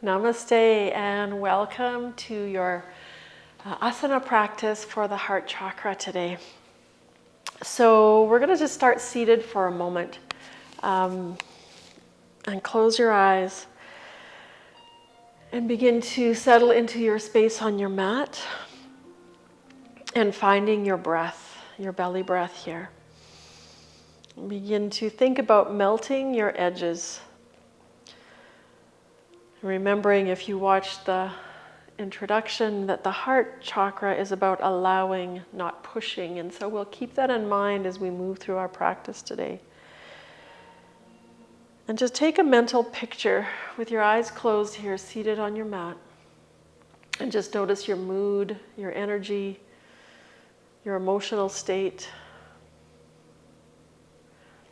Namaste and welcome to your asana practice for the heart chakra today. So we're going to just start seated for a moment and close your eyes and begin to settle into your space on your mat and finding your breath, your belly breath here. Begin to think about melting your edges. Remembering, if you watched the introduction, that the heart chakra is about allowing, not pushing. And so we'll keep that in mind as we move through our practice today. And just take a mental picture with your eyes closed here, seated on your mat. And just notice your mood, your energy, your emotional state,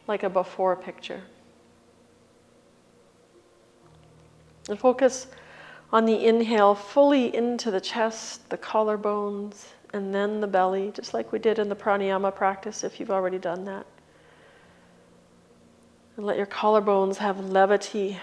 like a before picture. And focus on the inhale fully into the chest, the collarbones, and then the belly, just like we did in the pranayama practice if you've already done that. And let your collarbones have levity.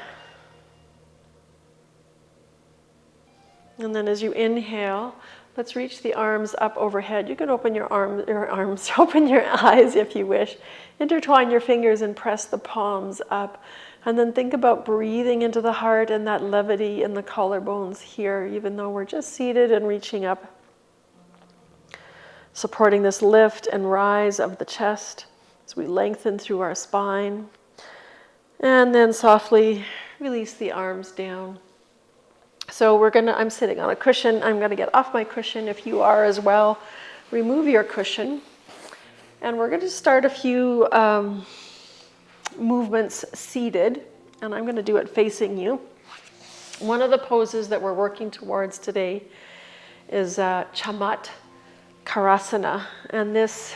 And then as you inhale, let's reach the arms up overhead. You can open your arms, open your eyes if you wish. Intertwine your fingers and press the palms up. And then think about breathing into the heart and that levity in the collarbones here, even though we're just seated and reaching up. Supporting this lift and rise of the chest as we lengthen through our spine. And then softly release the arms down. So I'm sitting on a cushion. I'm going to get off my cushion if you are as well. Remove your cushion. And we're going to start a few movements seated, and I'm going to do it facing you. One of the poses that we're working towards today is Chamat Karasana, and this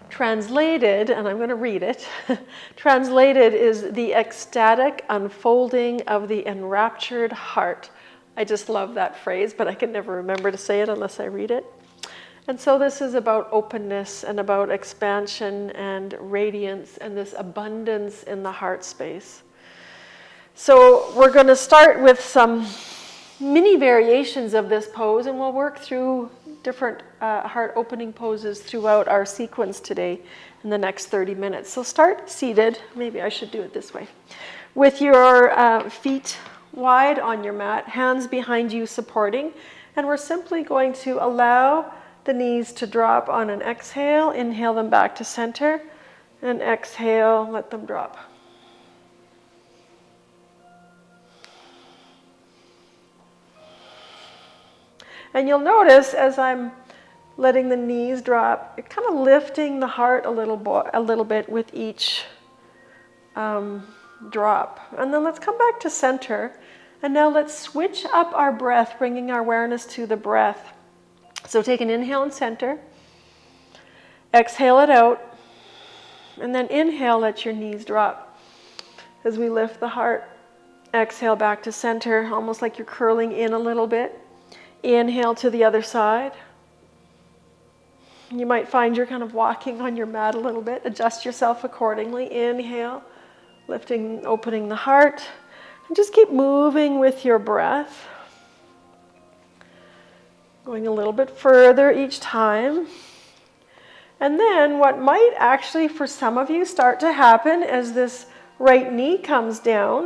translated, and I'm going to read it, translated is the ecstatic unfolding of the enraptured heart. I just love that phrase, but I can never remember to say it unless I read it. And so this is about openness and about expansion and radiance and this abundance in the heart space. So we're going to start with some mini variations of this pose, and we'll work through different heart opening poses throughout our sequence today in the next 30 minutes. So start seated. Maybe I should do it this way. With your feet wide on your mat, hands behind you supporting, and we're simply going to allow the knees to drop on an exhale. Inhale them back to center, and exhale, let them drop. And you'll notice as I'm letting the knees drop, you're kind of lifting the heart a little bit with each drop. And then let's come back to center. And now let's switch up our breath, bringing our awareness to the breath. So take an inhale in center, exhale it out, and then inhale, let your knees drop as we lift the heart. Exhale back to center, almost like you're curling in a little bit. Inhale to the other side. You might find you're kind of walking on your mat a little bit. Adjust yourself accordingly. Inhale, lifting, opening the heart, and just keep moving with your breath. Going a little bit further each time. And then what might actually for some of you start to happen as this right knee comes down,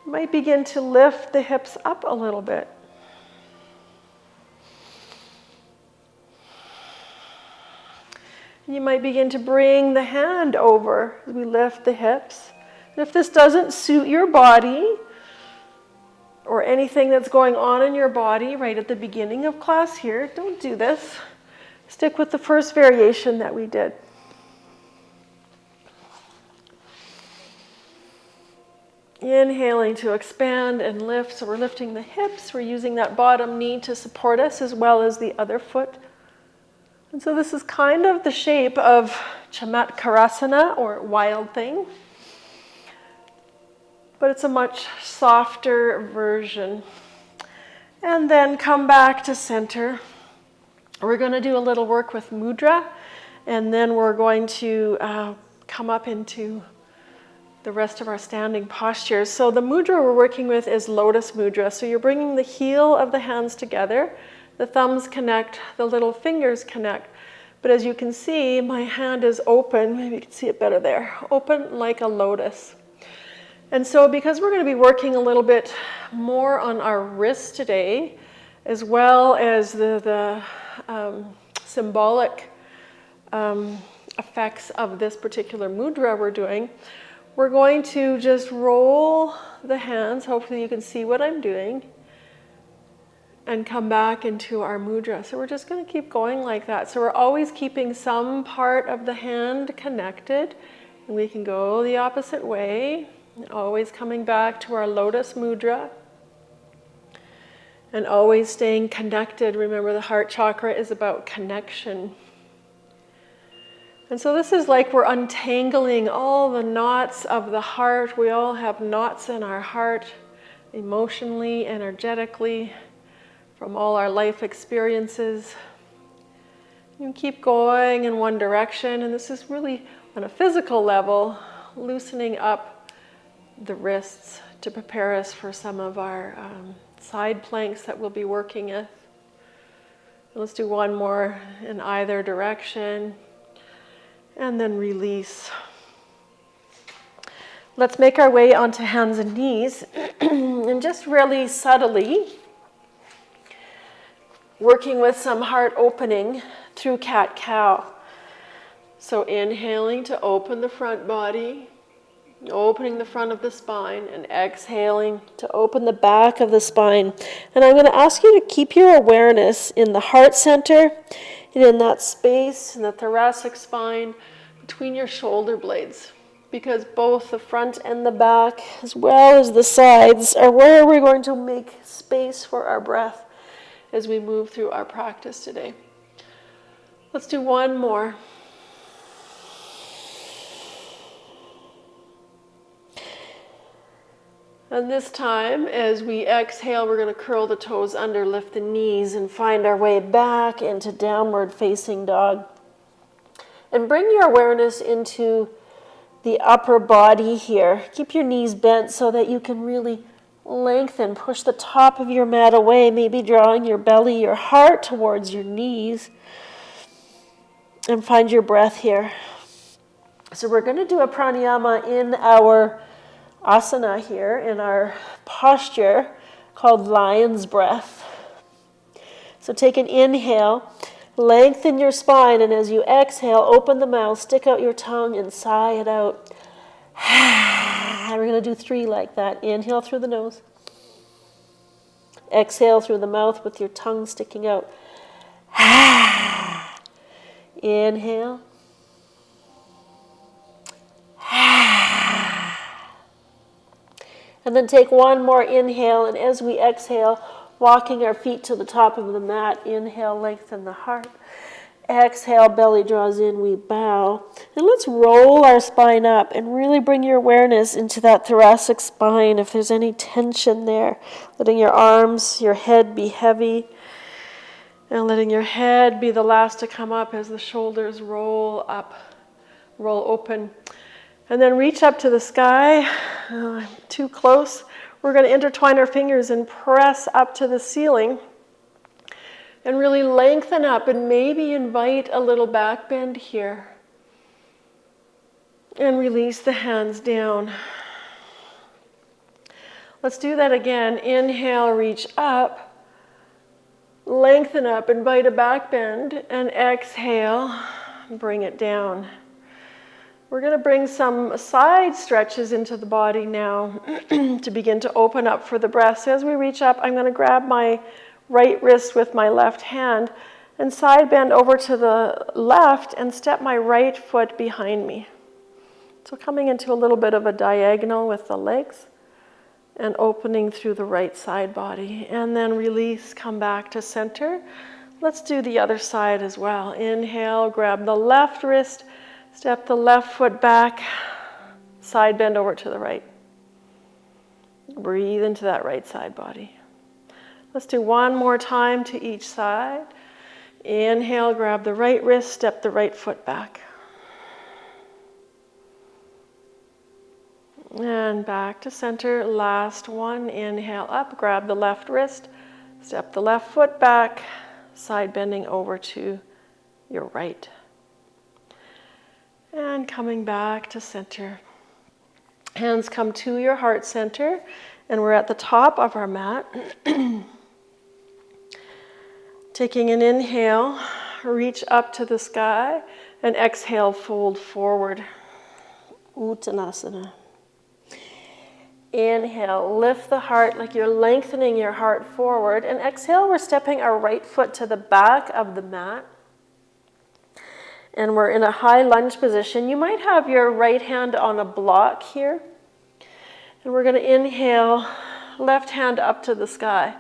you might begin to lift the hips up a little bit. You might begin to bring the hand over as we lift the hips. And if this doesn't suit your body, or anything that's going on in your body right at the beginning of class here, don't do this. Stick with the first variation that we did. Inhaling to expand and lift. So we're lifting the hips. We're using that bottom knee to support us as well as the other foot. And so this is kind of the shape of Chamat Karasana, or wild thing. But it's a much softer version. And then come back to center. We're going to do a little work with mudra, and then we're going to come up into the rest of our standing postures. So the mudra we're working with is lotus mudra. So you're bringing the heel of the hands together, the thumbs connect, the little fingers connect. But as you can see, my hand is open, maybe you can see it better there, open like a lotus. And so because we're going to be working a little bit more on our wrists today, as well as the symbolic effects of this particular mudra we're doing, we're going to just roll the hands, hopefully you can see what I'm doing, and come back into our mudra. So we're just going to keep going like that. So we're always keeping some part of the hand connected, and we can go the opposite way, and always coming back to our lotus mudra, and always staying connected. Remember, the heart chakra is about connection. And so this is like we're untangling all the knots of the heart. We all have knots in our heart, emotionally, energetically, from all our life experiences. You can keep going in one direction, and this is really, on a physical level, loosening up the wrists to prepare us for some of our side planks that we'll be working with. Let's do one more in either direction. And then release. Let's make our way onto hands and knees and just really subtly working with some heart opening through cat-cow. So inhaling to open the front body, opening the front of the spine, and exhaling to open the back of the spine. And I'm going to ask you to keep your awareness in the heart center and in that space in the thoracic spine between your shoulder blades, because both the front and the back, as well as the sides, are where we're going to make space for our breath as we move through our practice today. Let's do one more. And this time, as we exhale, we're going to curl the toes under, lift the knees, and find our way back into downward facing dog. And bring your awareness into the upper body here. Keep your knees bent so that you can really lengthen. Push the top of your mat away, maybe drawing your belly, your heart towards your knees. And find your breath here. So we're going to do a pranayama in our asana here, in our posture, called lion's breath. So take an inhale, lengthen your spine, and as you exhale, open the mouth, stick out your tongue, and sigh it out. We're going to do 3 like that. Inhale through the nose. Exhale through the mouth with your tongue sticking out. Inhale. And then take one more inhale, and as we exhale, walking our feet to the top of the mat, inhale, lengthen the heart. Exhale, belly draws in, we bow. And let's roll our spine up and really bring your awareness into that thoracic spine if there's any tension there. Letting your arms, your head be heavy, and letting your head be the last to come up as the shoulders roll up, roll open. And then reach up to the sky. Too close. We're going to intertwine our fingers and press up to the ceiling. And really lengthen up and maybe invite a little back bend here. And release the hands down. Let's do that again. Inhale, reach up. Lengthen up, invite a back bend. And exhale, bring it down. We're going to bring some side stretches into the body now to begin to open up for the breath. So as we reach up, I'm going to grab my right wrist with my left hand and side bend over to the left and step my right foot behind me. So coming into a little bit of a diagonal with the legs and opening through the right side body. And then release, come back to center. Let's do the other side as well. Inhale, grab the left wrist, step the left foot back, side bend over to the right. Breathe into that right side body. Let's do one more time to each side. Inhale, grab the right wrist, step the right foot back. And back to center. Last one. Inhale up, grab the left wrist, step the left foot back, side bending over to your right. And coming back to center. Hands come to your heart center, and we're at the top of our mat. Taking an inhale, reach up to the sky, and exhale, fold forward. Uttanasana. Inhale, lift the heart like you're lengthening your heart forward. And exhale, we're stepping our right foot to the back of the mat. And we're in a high lunge position. You might have your right hand on a block here. And we're going to inhale, left hand up to the sky.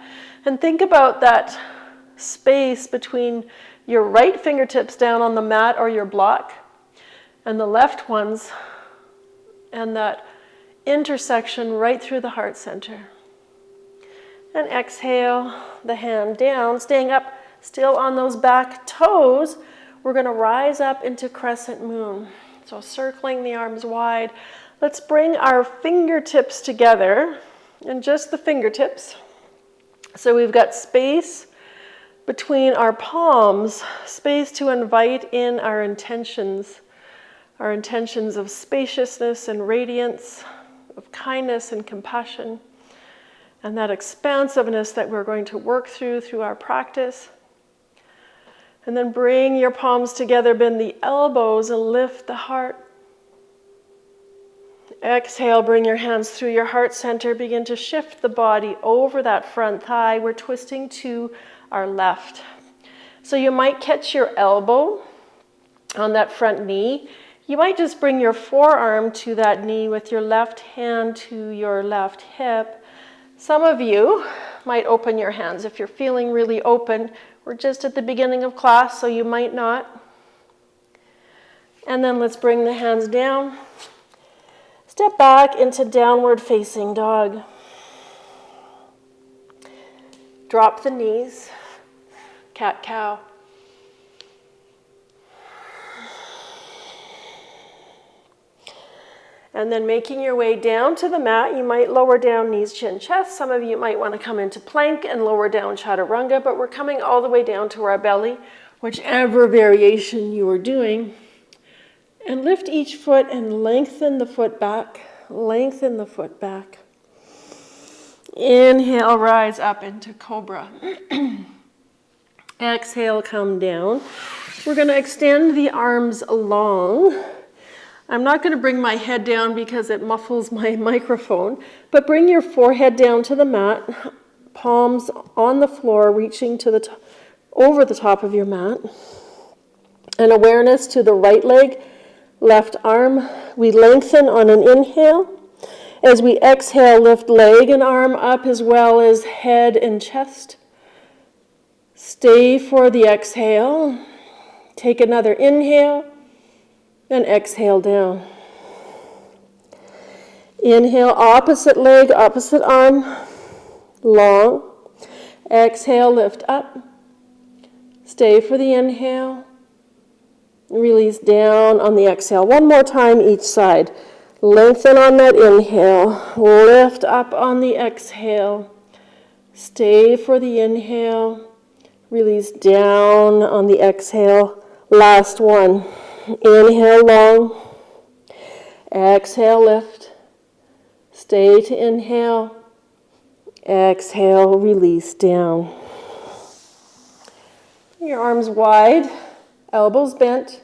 And think about that space between your right fingertips down on the mat or your block and the left ones, and that intersection right through the heart center. And exhale, the hand down, staying up still on those back toes. We're going to rise up into crescent moon. So circling the arms wide. Let's bring our fingertips together, and just the fingertips. So we've got space between our palms, space to invite in our intentions of spaciousness and radiance, of kindness and compassion, and that expansiveness that we're going to work through our practice. And then bring your palms together, bend the elbows, and lift the heart. Exhale, bring your hands through your heart center. Begin to shift the body over that front thigh. We're twisting to our left. So you might catch your elbow on that front knee. You might just bring your forearm to that knee with your left hand to your left hip. Some of you might open your hands if you're feeling really open. We're just at the beginning of class, so you might not. And then let's bring the hands down. Step back into downward facing dog. Drop the knees. Cat-cow. And then making your way down to the mat, you might lower down knees, chin, chest. Some of you might want to come into plank and lower down chaturanga, but we're coming all the way down to our belly, whichever variation you are doing. And lift each foot and lengthen the foot back. Lengthen the foot back. Inhale, rise up into cobra. Exhale, come down. We're going to extend the arms long. I'm not going to bring my head down because it muffles my microphone, but bring your forehead down to the mat, palms on the floor, reaching to the over the top of your mat. And awareness to the right leg, left arm. We lengthen on an inhale. As we exhale, lift leg and arm up as well as head and chest. Stay for the exhale. Take another inhale. And exhale down. Inhale, opposite leg, opposite arm, long. Exhale, lift up. Stay for the inhale. Release down on the exhale. One more time each side. Lengthen on that inhale. Lift up on the exhale. Stay for the inhale. Release down on the exhale. Last one. Inhale long, exhale lift, stay to inhale, exhale release down. Your arms wide, elbows bent,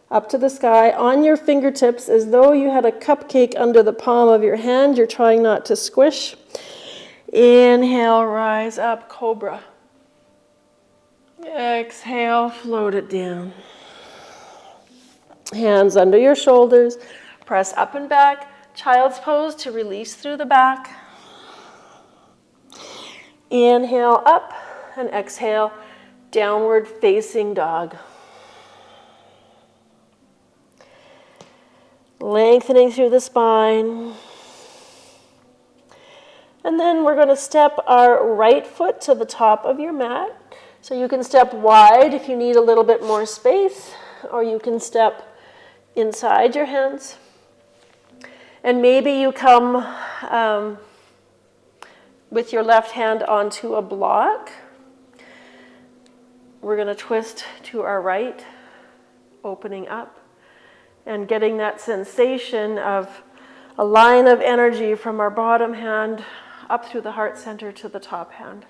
up to the sky, on your fingertips as though you had a cupcake under the palm of your hand. You're trying not to squish. Inhale, rise up, cobra. Exhale, float it down. Hands under your shoulders, press up and back, child's pose to release through the back. Inhale up and exhale, downward facing dog. Lengthening through the spine. And then we're going to step our right foot to the top of your mat. So you can step wide if you need a little bit more space, or you can step inside your hands. And maybe you come with your left hand onto a block. We're going to twist to our right, opening up, and getting that sensation of a line of energy from our bottom hand up through the heart center to the top hand.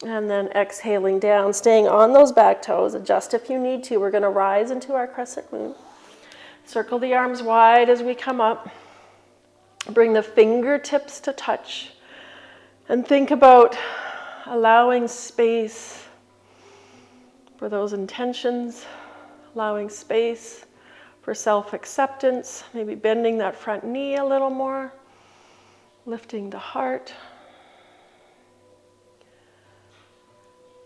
And then exhaling down, staying on those back toes. Adjust if you need to. We're going to rise into our crescent moon. Circle the arms wide as we come up. Bring the fingertips to touch. And think about allowing space for those intentions, allowing space for self-acceptance, maybe bending that front knee a little more, lifting the heart.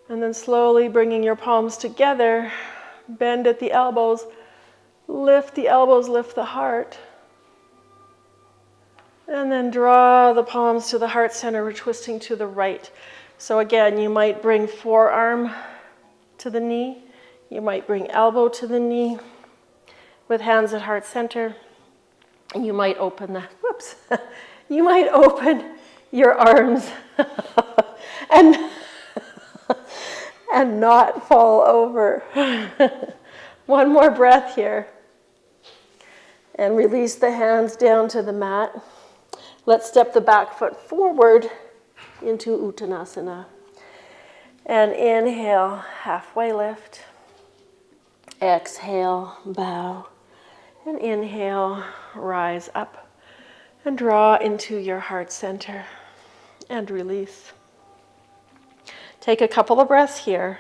And then slowly bringing your palms together, bend at the elbows, lift the heart. And then draw the palms to the heart center, we're twisting to the right. So again, you might bring forearm to the knee. You might bring elbow to the knee with hands at heart center. And you might open you might open your arms and not fall over. One more breath here. And release the hands down to the mat. Let's step the back foot forward into Uttanasana. And inhale, halfway lift. Exhale, bow. And inhale, rise up. And draw into your heart center. And release. Take a couple of breaths here.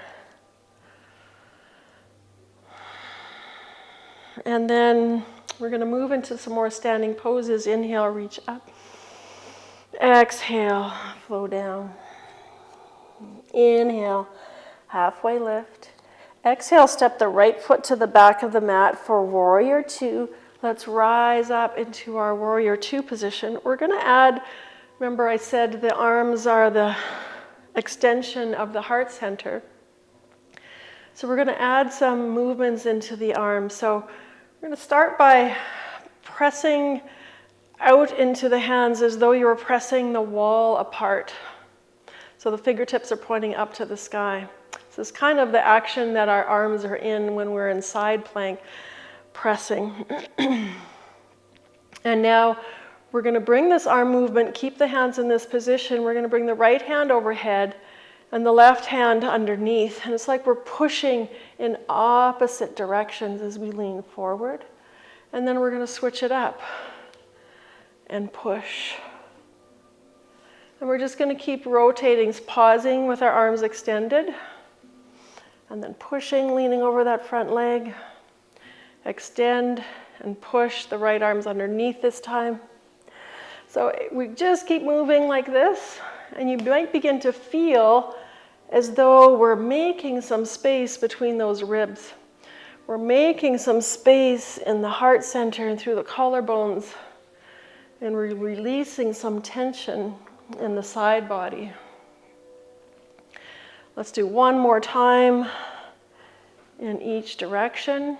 And then we're going to move into some more standing poses. Inhale, reach up. Exhale, flow down. Inhale, halfway lift. Exhale, step the right foot to the back of the mat for Warrior Two. Let's rise up into our Warrior Two position. We're going to add, remember I said the arms are the extension of the heart center. So we're going to add some movements into the arms. So we're going to start by pressing out into the hands as though you were pressing the wall apart. So the fingertips are pointing up to the sky. So it's kind of the action that our arms are in when we're in side plank, pressing. And now we're going to bring this arm movement, keep the hands in this position. We're going to bring the right hand overhead and the left hand underneath. And it's like we're pushing in opposite directions as we lean forward. And then we're going to switch it up and push. And we're just going to keep rotating, pausing with our arms extended. And then pushing, leaning over that front leg. Extend and push. The right arm's underneath this time. So we just keep moving like this. And you might begin to feel as though we're making some space between those ribs. We're making some space in the heart center and through the collarbones. And we're releasing some tension in the side body. Let's do one more time in each direction.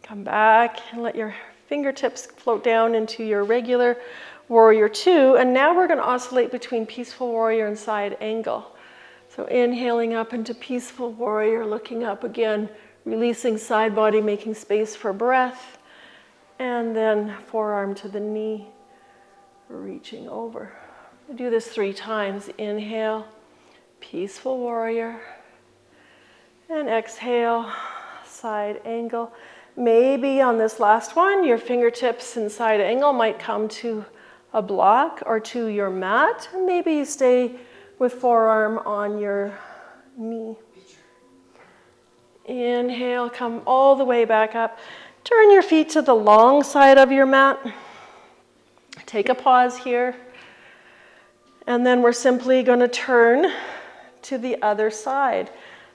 Come back and let your fingertips float down into your regular Warrior Two. And now we're going to oscillate between Peaceful Warrior and Side Angle. So inhaling up into Peaceful Warrior, looking up again, releasing side body, making space for breath. And then forearm to the knee, reaching over. We'll do this 3 times. Inhale, Peaceful Warrior. And exhale, Side Angle. Maybe on this last one, your fingertips in side angle might come to a block or to your mat. And maybe you stay with forearm on your knee. Inhale, come all the way back up. Turn your feet to the long side of your mat. Take a pause here. And then we're simply going to turn to the other side.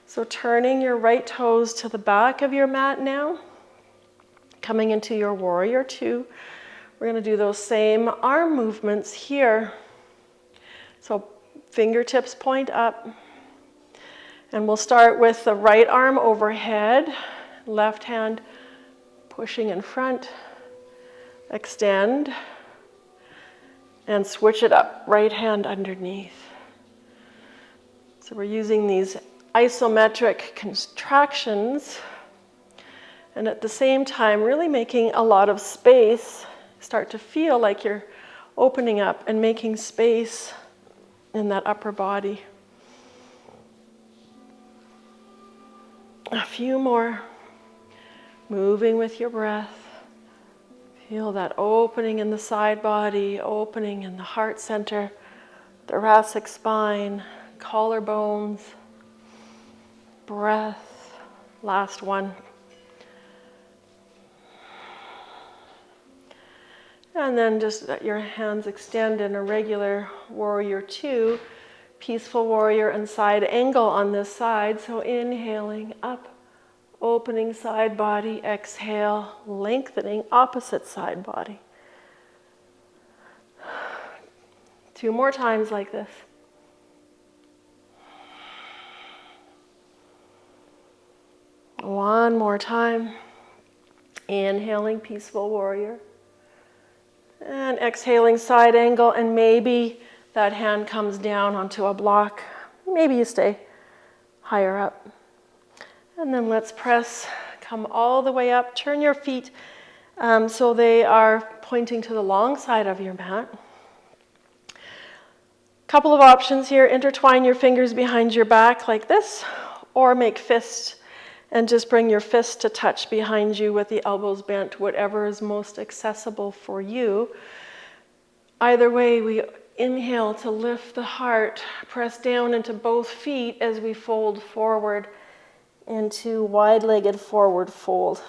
So turning your right toes to the back of your mat now. Coming into your Warrior Two. We're going to do those same arm movements here. So fingertips point up. And we'll start with the right arm overhead, left hand pushing in front, extend, and switch it up, right hand underneath. So we're using these isometric contractions, and at the same time really making a lot of space. Start to feel like you're opening up and making space in that upper body. A few more. Moving with your breath. Feel that opening in the side body, opening in the heart center, thoracic spine, collarbones. Breath. Last one. And then just let your hands extend in a regular warrior two, peaceful warrior and side angle on this side. So inhaling up, opening side body, exhale, lengthening opposite side body. 2 more times like this. One more time. Inhaling, peaceful warrior. And exhaling, side angle, and maybe that hand comes down onto a block. Maybe you stay higher up. And then let's press, come all the way up. Turn your feet so they are pointing to the long side of your mat. Couple of options here. Intertwine your fingers behind your back like this, or make fists and just bring your fist to touch behind you with the elbows bent, whatever is most accessible for you. Either way, we inhale to lift the heart, press down into both feet as we fold forward into wide-legged forward fold.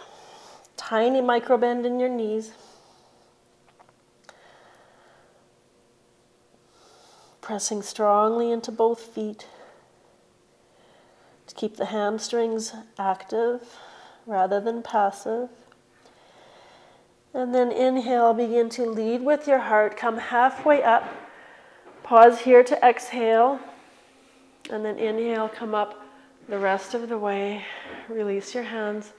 Tiny micro bend in your knees. Pressing strongly into both feet. To keep the hamstrings active rather than passive. And then inhale, begin to lead with your heart. Come halfway up. Pause here to exhale. And then inhale, come up the rest of the way. Release your hands.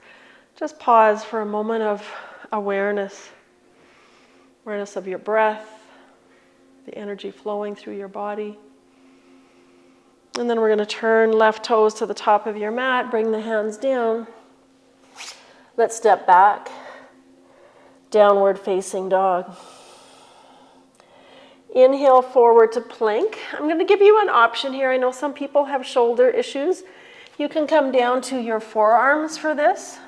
Just pause for a moment of awareness. Awareness of your breath, the energy flowing through your body. And then we're going to turn left toes to the top of your mat, bring the hands down. Let's step back. Downward facing dog. Inhale forward to plank. I'm going to give you an option here. I know some people have shoulder issues. You can come down to your forearms for this.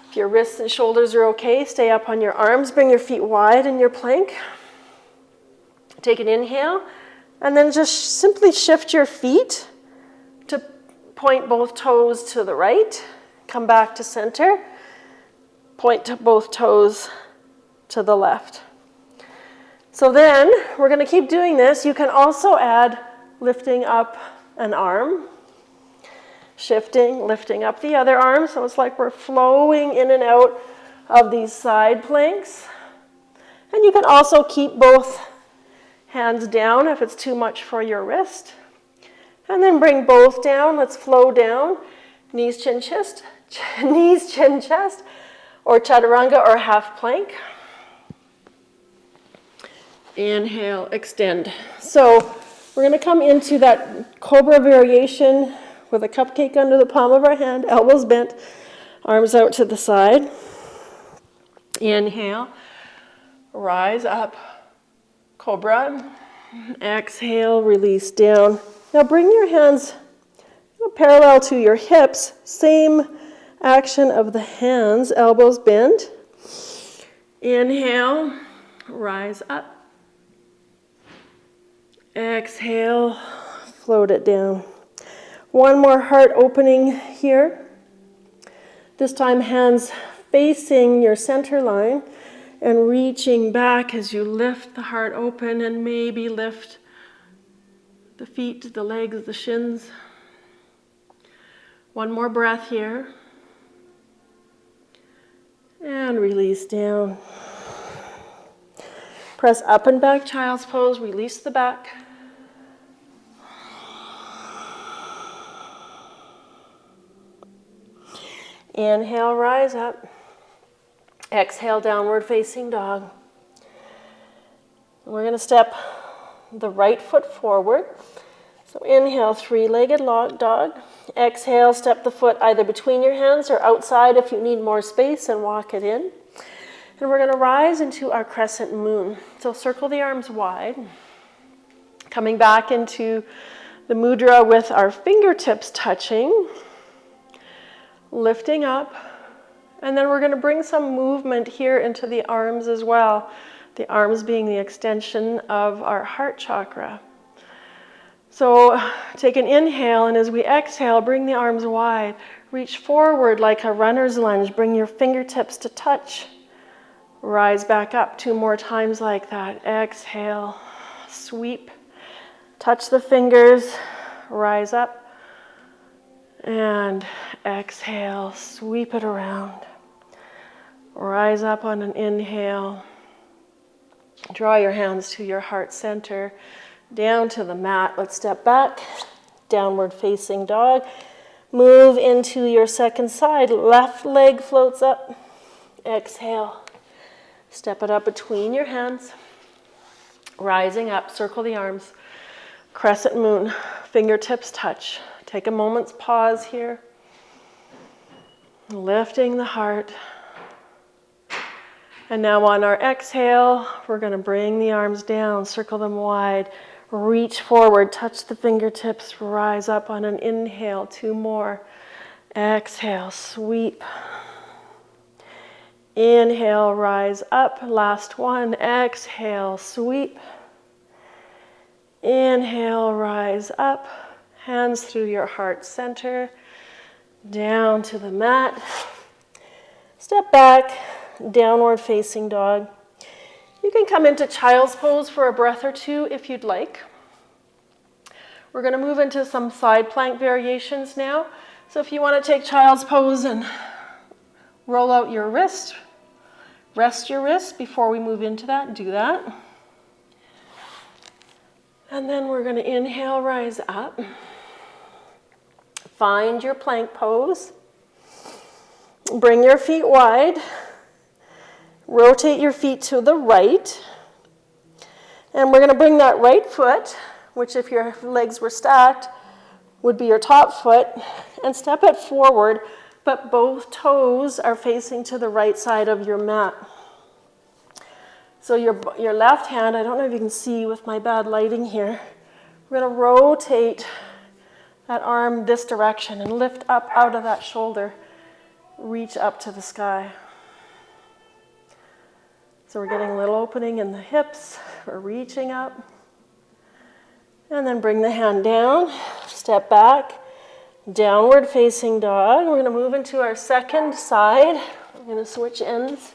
If your wrists and shoulders are okay, stay up on your arms. Bring your feet wide in your plank. Take an inhale. And then just simply shift your feet to point both toes to the right. Come back to center. Point to both toes to the left. So then we're going to keep doing this. You can also add lifting up an arm. Shifting, lifting up the other arm. So it's like we're flowing in and out of these side planks. And you can also keep both hands down if it's too much for your wrist. And then bring both down. Let's flow down. Knees, chin, chest. Knees, chin, chest. Or chaturanga or half plank. Inhale, extend. So we're going to come into that cobra variation with a cupcake under the palm of our hand, elbows bent, arms out to the side. Inhale, rise up. Cobra. Exhale, release down. Now bring your hands parallel to your hips. Same action of the hands, elbows bent. Inhale, rise up. Exhale, float it down. One more heart opening here. This time hands facing your center line. And reaching back as you lift the heart open and maybe lift the feet, the legs, the shins. One more breath here. And release down. Press up and back, child's pose. Release the back. Inhale, rise up. Exhale, downward facing dog. We're going to step the right foot forward. So inhale, three-legged dog. Exhale, step the foot either between your hands or outside if you need more space and walk it in. And we're going to rise into our crescent moon. So circle the arms wide. Coming back into the mudra with our fingertips touching. Lifting up. And then we're going to bring some movement here into the arms as well. The arms being the extension of our heart chakra. So take an inhale, and as we exhale, bring the arms wide. Reach forward like a runner's lunge. Bring your fingertips to touch. Rise back up 2 more times like that. Exhale, sweep. Touch the fingers, rise up. And exhale, sweep it around. Rise up on an inhale. Draw your hands to your heart center. Down to the mat. Let's step back. Downward facing dog. Move into your second side. Left leg floats up. Exhale. Step it up between your hands. Rising up. Circle the arms. Crescent moon. Fingertips touch. Take a moment's pause here. Lifting the heart. And now on our exhale, we're going to bring the arms down. Circle them wide. Reach forward, touch the fingertips, rise up on an inhale, 2 more. Exhale, sweep. Inhale, rise up, last one. Exhale, sweep. Inhale, rise up, hands through your heart center, down to the mat. Step back, downward facing dog. You can come into child's pose for a breath or 2 if you'd like. We're going to move into some side plank variations now. So if you want to take child's pose and roll out your wrist, rest your wrist before we move into that, do that. And then we're going to inhale, rise up. Find your plank pose. Bring your feet wide. Rotate your feet to the right. And we're going to bring that right foot, which if your legs were stacked, would be your top foot, and step it forward, but both toes are facing to the right side of your mat. So your left hand, I don't know if you can see with my bad lighting here, we're going to rotate that arm this direction and lift up out of that shoulder, reach up to the sky. So we're getting a little opening in the hips, we're reaching up. And then bring the hand down, step back, downward facing dog. We're going to move into our second side. We're going to switch ends.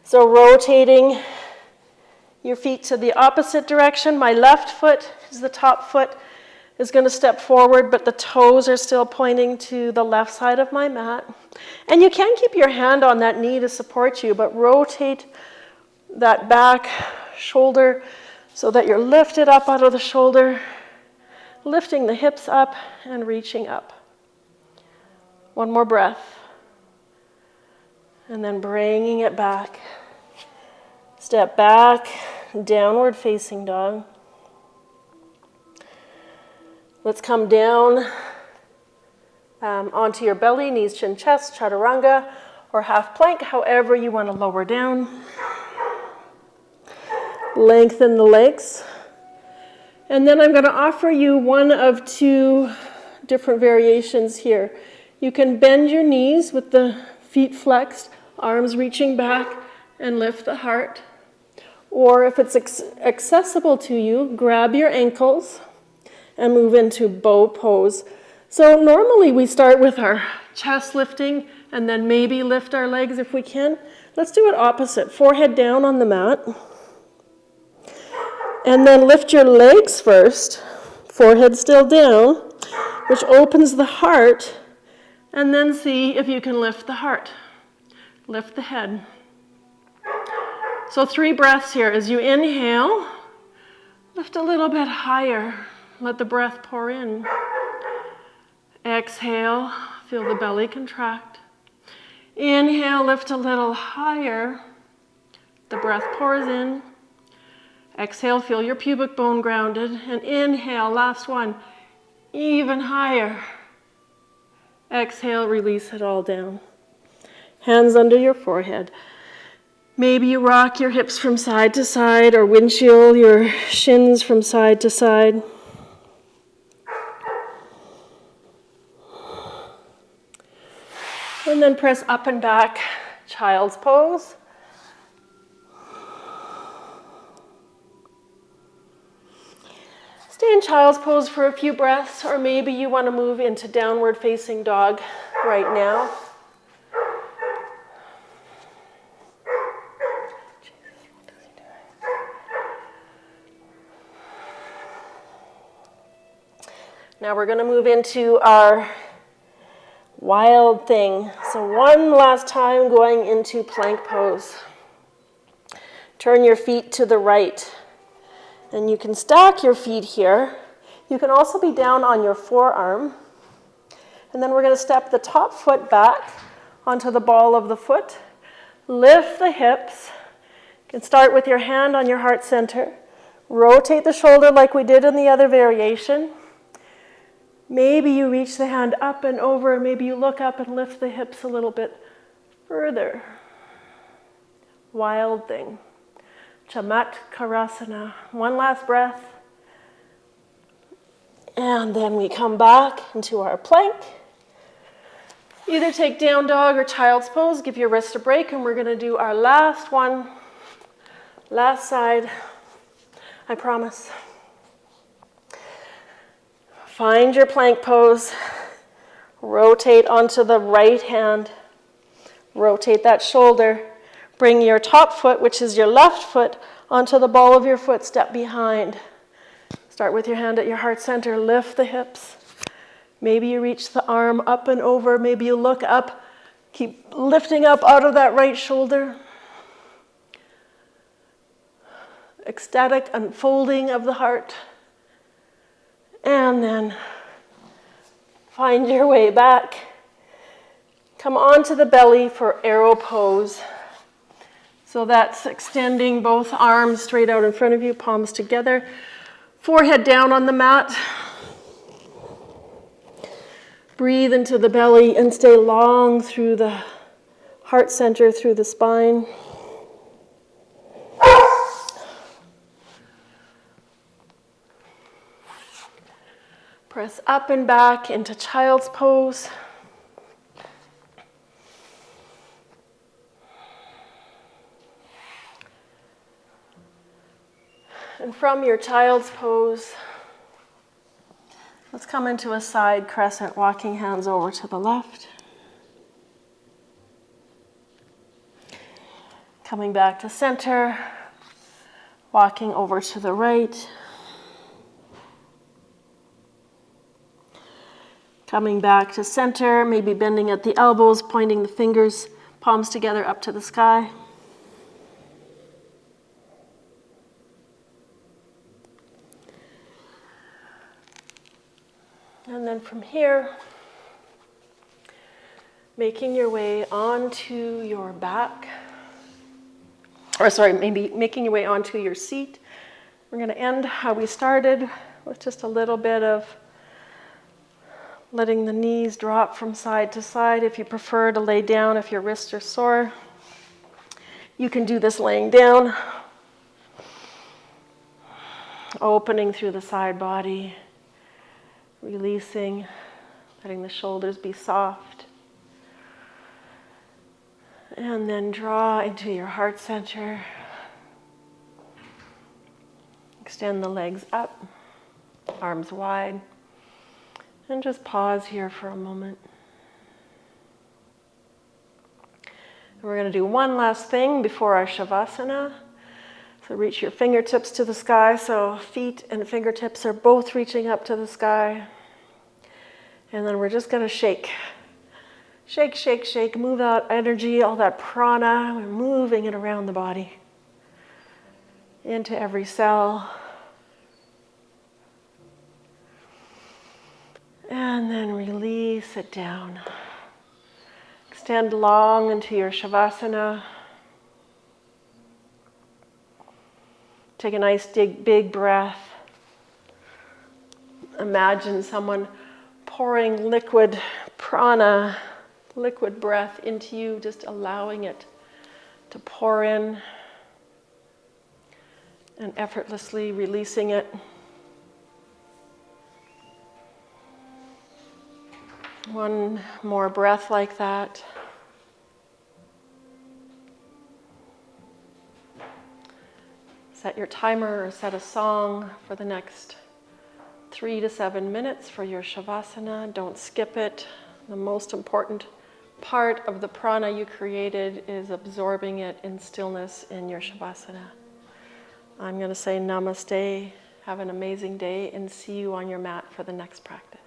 So rotating your feet to the opposite direction. My left foot is the top foot, is going to step forward, but the toes are still pointing to the left side of my mat. And you can keep your hand on that knee to support you, but rotate that back shoulder so that you're lifted up out of the shoulder, lifting the hips up and reaching up. One more breath. And then bringing it back. Step back, downward facing dog. Let's come down onto your belly, knees, chin, chest, chaturanga, or half plank, however you want to lower down. Lengthen the legs. And then I'm going to offer you one of 2 different variations here. You can bend your knees with the feet flexed, arms reaching back, and lift the heart. Or if it's accessible to you, grab your ankles and move into bow pose. So normally we start with our chest lifting and then maybe lift our legs if we can. Let's do it opposite. Forehead down on the mat. And then lift your legs first, forehead still down, which opens the heart, and then see if you can lift the heart. Lift the head. So 3 breaths here. As you inhale, lift a little bit higher. Let the breath pour in. Exhale, feel the belly contract. Inhale, lift a little higher. The breath pours in. Exhale, feel your pubic bone grounded. And inhale, last one, even higher. Exhale, release it all down. Hands under your forehead. Maybe you rock your hips from side to side or windshield your shins from side to side. And then press up and back, child's pose. Stay in child's pose for a few breaths, or maybe you want to move into downward facing dog right now. Now we're going to move into our wild thing. So one last time going into plank pose. Turn your feet to the right. And you can stack your feet here. You can also be down on your forearm. And then we're going to step the top foot back onto the ball of the foot. Lift the hips. You can start with your hand on your heart center. Rotate the shoulder like we did in the other variation. Maybe you reach the hand up and over. Maybe you look up and lift the hips a little bit further. Wild thing. Chamatskarasana. One last breath. And then we come back into our plank. Either take down dog or child's pose. Give your wrist a break, and we're going to do our last one. Last side. I promise. Find your plank pose. Rotate onto the right hand. Rotate that shoulder. Bring your top foot, which is your left foot, onto the ball of your foot. Step behind. Start with your hand at your heart center. Lift the hips. Maybe you reach the arm up and over. Maybe you look up. Keep lifting up out of that right shoulder. Ecstatic unfolding of the heart. And then find your way back. Come onto the belly for arrow pose. So that's extending both arms straight out in front of you, palms together, forehead down on the mat. Breathe into the belly and stay long through the heart center, through the spine. Press up and back into child's pose. And from your child's pose, let's come into a side crescent, walking hands over to the left. Coming back to center, walking over to the right. Coming back to center, maybe bending at the elbows, pointing the fingers, palms together up to the sky. And then from here, making your way onto your back, maybe making your way onto your seat. We're going to end how we started with just a little bit of letting the knees drop from side to side. If you prefer to lay down, if your wrists are sore, you can do this laying down. Opening through the side body, releasing, letting the shoulders be soft. And then draw into your heart center. Extend the legs up, arms wide. And just pause here for a moment. And we're going to do one last thing before our Shavasana. So reach your fingertips to the sky. So feet and fingertips are both reaching up to the sky. And then we're just going to shake. Shake, shake, shake. Move out energy, all that prana. We're moving it around the body. Into every cell. And then release it down. Extend long into your Shavasana. Take a nice big breath. Imagine someone pouring liquid prana, liquid breath into you, just allowing it to pour in and effortlessly releasing it. One more breath like that. Set your timer or set a song for the next 3 to 7 minutes for your Shavasana. Don't skip it. The most important part of the prana you created is absorbing it in stillness in your Shavasana. I'm going to say namaste. Have an amazing day and see you on your mat for the next practice.